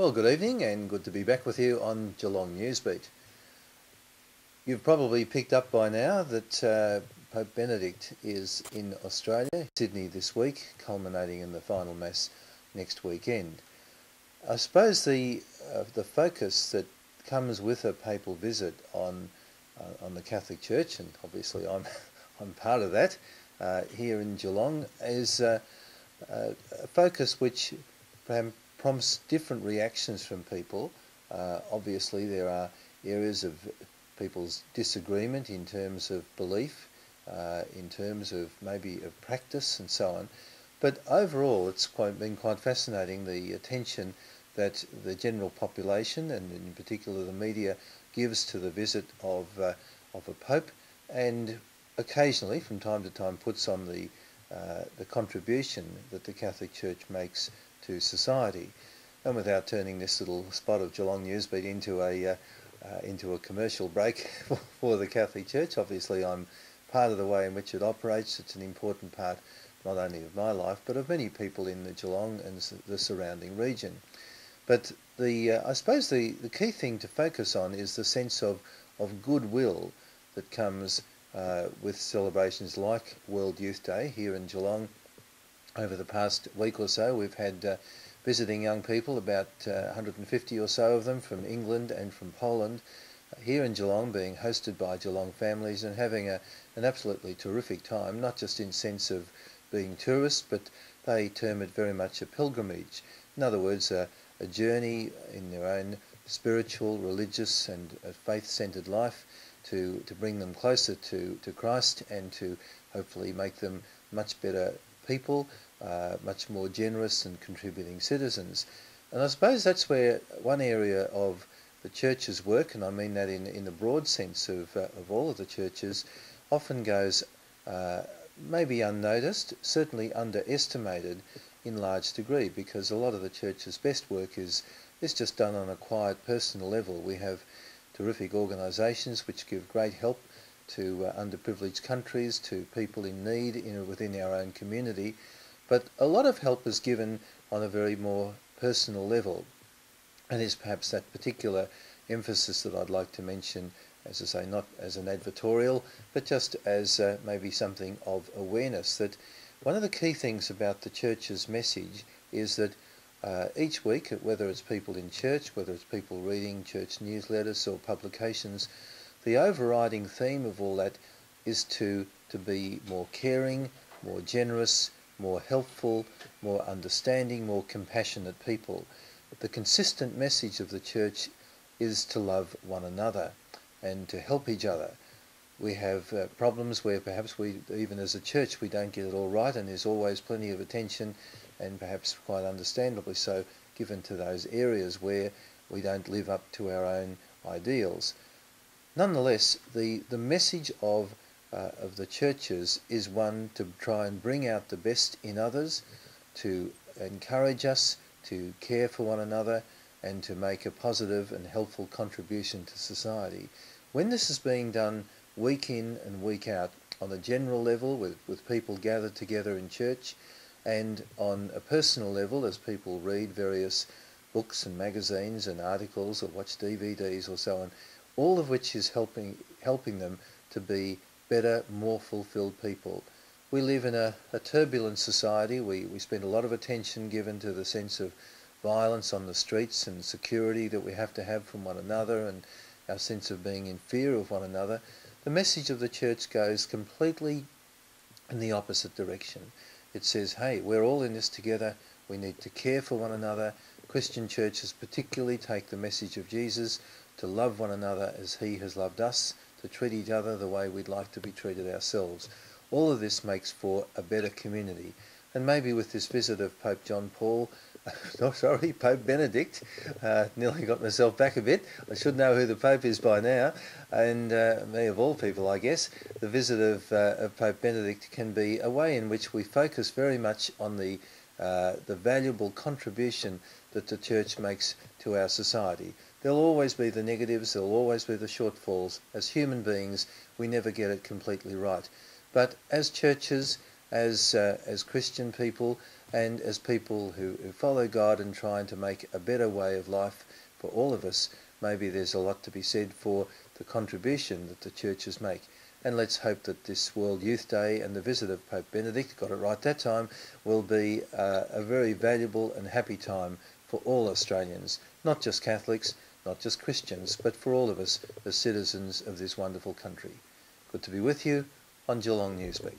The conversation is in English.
Well, good evening and good to be back with you on Geelong Newsbeat. You've probably picked up by now that Pope Benedict is in Australia, Sydney this week, culminating in the final Mass next weekend. I suppose the focus that comes with a papal visit on the Catholic Church, and obviously I'm part of that here in Geelong, is a focus which prompts different reactions from people. Obviously there are areas of people's disagreement in terms of belief, in terms of maybe of practice and so on. But overall it's been quite fascinating, the attention that the general population and in particular the media gives to the visit of a pope, and occasionally from time to time puts on the contribution that the Catholic Church makes to society. And without turning this little spot of Geelong Newsbeat into a commercial break for the Catholic Church, obviously I'm part of the way in which it operates. It's an important part not only of my life but of many people in the Geelong and the surrounding region. But I suppose the key thing to focus on is the sense of goodwill that comes with celebrations like World Youth Day here in Geelong. Over the past week or so we've had visiting young people, about 150 or so of them from England and from Poland, here in Geelong, being hosted by Geelong families and having an absolutely terrific time, not just in sense of being tourists, but they term it very much a pilgrimage. In other words, a journey in their own spiritual, religious and faith-centred life to bring them closer to Christ and to hopefully make them much better people, much more generous and contributing citizens. And I suppose that's where one area of the Church's work, and I mean that in the broad sense of all of the churches, often goes maybe unnoticed, certainly underestimated in large degree, because a lot of the Church's best work is just done on a quiet personal level. We have terrific organisations which give great help to underprivileged countries, to people in need within our own community, but a lot of help is given on a very more personal level, and it's perhaps that particular emphasis that I'd like to mention, as I say, not as an advertorial, but just as maybe something of awareness, that one of the key things about the Church's message is that each week, whether it's people in church, whether it's people reading church newsletters or publications, the overriding theme of all that is to be more caring, more generous, more helpful, more understanding, more compassionate people. The consistent message of the Church is to love one another and to help each other. We have problems where perhaps we, even as a church, we don't get it all right, and there's always plenty of attention, and perhaps quite understandably so, given to those areas where we don't live up to our own ideals. Nonetheless, the message of the churches is one to try and bring out the best in others, to encourage us to care for one another and to make a positive and helpful contribution to society. When this is being done week in and week out on a general level with people gathered together in church, and on a personal level as people read various books and magazines and articles or watch DVDs or so on, all of which is helping them to be better, more fulfilled people. We live in a turbulent society. We spend a lot of attention given to the sense of violence on the streets and security that we have to have from one another, and our sense of being in fear of one another. The message of the Church goes completely in the opposite direction. It says, hey, we're all in this together. We need to care for one another. Christian churches particularly take the message of Jesus to love one another as he has loved us, to treat each other the way we'd like to be treated ourselves. All of this makes for a better community. And maybe with this visit of Pope Pope Benedict, nearly got myself back a bit. I should know who the Pope is by now, and me of all people, I guess. The visit of Pope Benedict can be a way in which we focus very much on the valuable contribution that the Church makes to our society. There'll always be the negatives, there'll always be the shortfalls. As human beings, we never get it completely right. But as churches, as Christian people, and as people who follow God and trying to make a better way of life for all of us, maybe there's a lot to be said for the contribution that the churches make. And let's hope that this World Youth Day and the visit of Pope Benedict, got it right that time, will be a very valuable and happy time for all Australians, not just Catholics, not just Christians, but for all of us as citizens of this wonderful country. Good to be with you on Geelong Newsbeat.